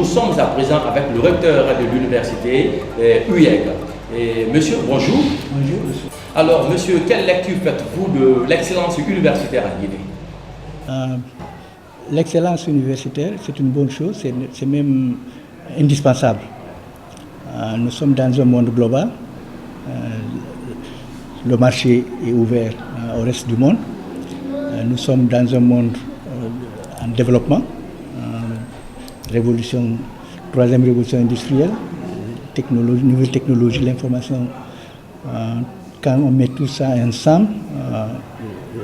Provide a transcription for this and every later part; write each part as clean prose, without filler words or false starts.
nous sommes à présent avec le recteur de l'université UEG. Monsieur, bonjour. Bonjour, monsieur. Alors, monsieur, quelle lecture faites-vous de l'excellence universitaire en Guinée? L'excellence universitaire, c'est une bonne chose, c'est même indispensable. Nous sommes dans un monde global. Le marché est ouvert au reste du monde. Nous sommes dans un monde en développement. Troisième révolution industrielle, nouvelle technologie, l'information. Quand on met tout ça ensemble,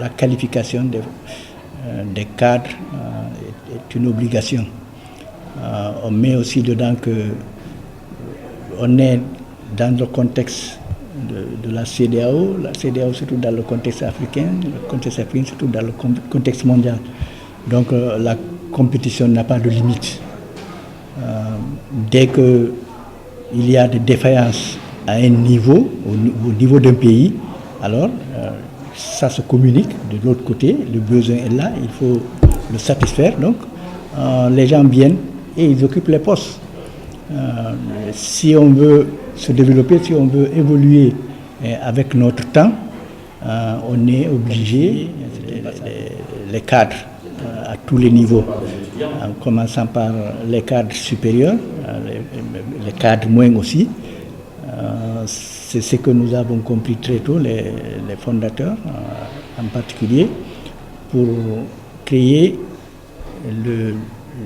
la qualification des cadres est une obligation. On met aussi dedans qu'on est dans le contexte de la CEDEAO surtout dans le contexte africain, le contexte africain surtout dans le contexte mondial. Donc la compétition n'a pas de limite. Dès qu'il y a des défaillances à un niveau, au niveau d'un pays, alors ça se communique de l'autre côté, le besoin est là, il faut le satisfaire. Donc les gens viennent et ils occupent les postes. Si on veut se développer, si on veut évoluer avec notre temps, on est obligé, les cadres à tous les niveaux, en commençant par les cadres supérieurs, les cadres moyens aussi. C'est ce que nous avons compris très tôt, les fondateurs en particulier, pour créer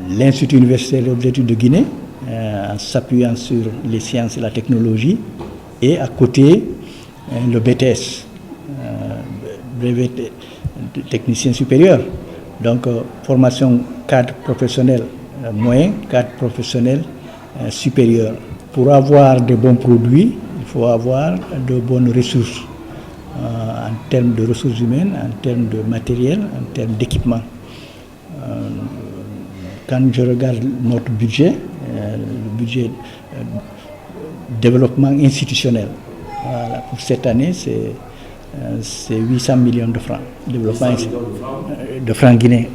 l'Institut universitaire des études de Guinée, en s'appuyant sur les sciences et la technologie, et à côté le BTS, brevet technicien supérieur. Donc formation cadre professionnel moyen, cadre professionnel supérieur. Pour avoir de bons produits, il faut avoir de bonnes ressources, en termes de ressources humaines, en termes de matériel, en termes d'équipement. Quand je regarde notre budget, le budget développement institutionnel, voilà, pour cette année, c'est 800 millions de francs. De francs guinéens.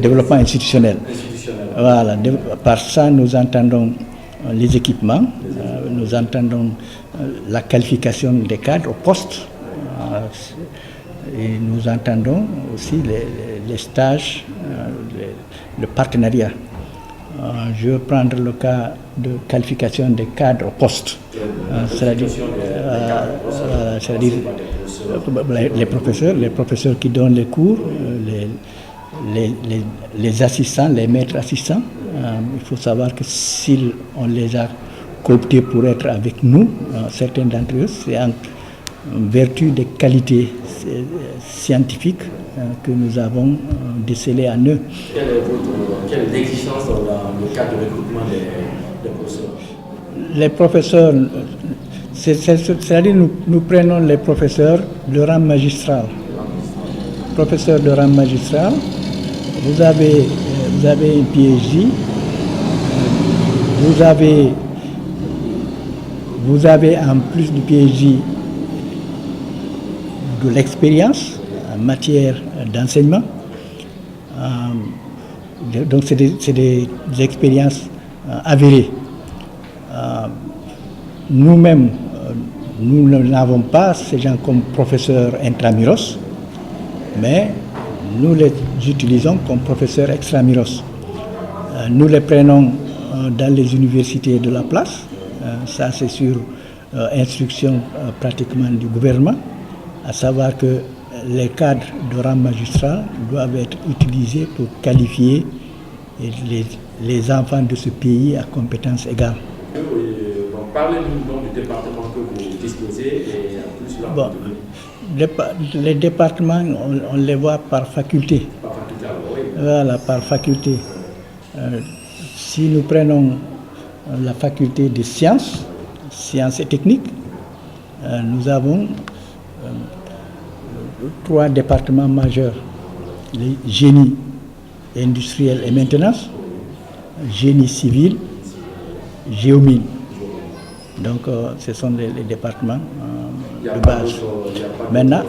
Développement institutionnel. Voilà. Par ça, nous entendons les équipements, nous entendons la qualification des cadres au poste, et nous entendons aussi les stages, le partenariat. Je vais prendre le cas de qualification des cadres au poste, c'est-à-dire les professeurs qui donnent les cours, les assistants, les maîtres assistants. Il faut savoir que si on les a cooptés pour être avec nous, certains d'entre eux, c'est en vertu des qualités scientifiques que nous avons décelées en eux. Quelle est l'exigence dans le cadre de recrutement des professeurs? Les professeurs, c'est-à-dire nous prenons les professeurs de rang magistral. Professeur de rang magistral, vous avez un PhD, vous avez en plus du PhD de l'expérience en matière d'enseignement. Donc c'est des expériences avérées. Nous-mêmes, nous n'avons pas ces gens comme professeurs intramuros, mais nous les utilisons comme professeurs extramuros. Nous les prenons dans les universités de la place. Ça, c'est sur instruction pratiquement du gouvernement, à savoir que les cadres de rang magistral doivent être utilisés pour qualifier les enfants de ce pays à compétences égales. Parlez-nous donc du département que vous disposez et en plus bon, les départements, on les voit par faculté. Par faculté, oui. Voilà, par faculté. Si nous prenons la faculté des sciences et techniques, nous avons 3 départements majeurs: les génie industriel et maintenance, génie civil, géomine. Donc ce sont les départements de base. Maintenant,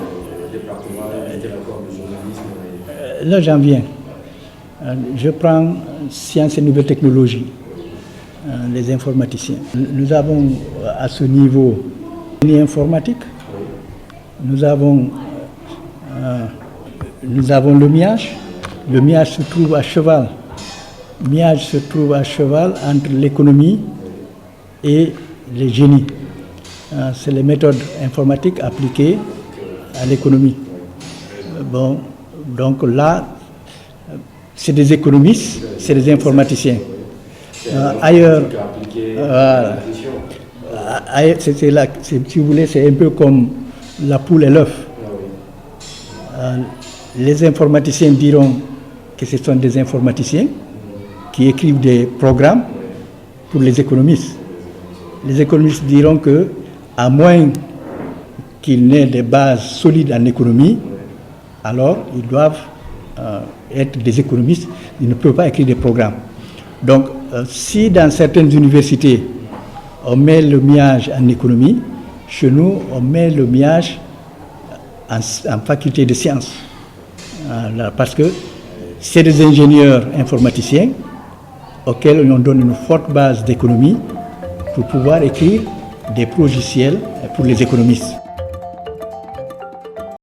là j'en viens. Je prends sciences et nouvelles technologies. les informaticiens. Nous avons à ce niveau une informatique, nous avons le MIAGE. Le MIAGE se trouve à cheval. MIAGE se trouve à cheval entre l'économie et les génies. C'est les méthodes informatiques appliquées à l'économie. Bon, donc là, c'est des économistes, c'est des informaticiens. Ailleurs, si vous voulez, c'est un peu comme la poule et l'œuf. Les informaticiens diront que ce sont des informaticiens qui écrivent des programmes pour les économistes. Les économistes diront que, à moins qu'ils n'aient des bases solides en économie, alors ils doivent être des économistes, ils ne peuvent pas écrire des programmes. Donc, si dans certaines universités, on met le MIAGE en économie, chez nous, on met le MIAGE en faculté de sciences. Parce que c'est des ingénieurs informaticiens auxquels on donne une forte base d'économie pour pouvoir écrire des logiciels pour les économistes.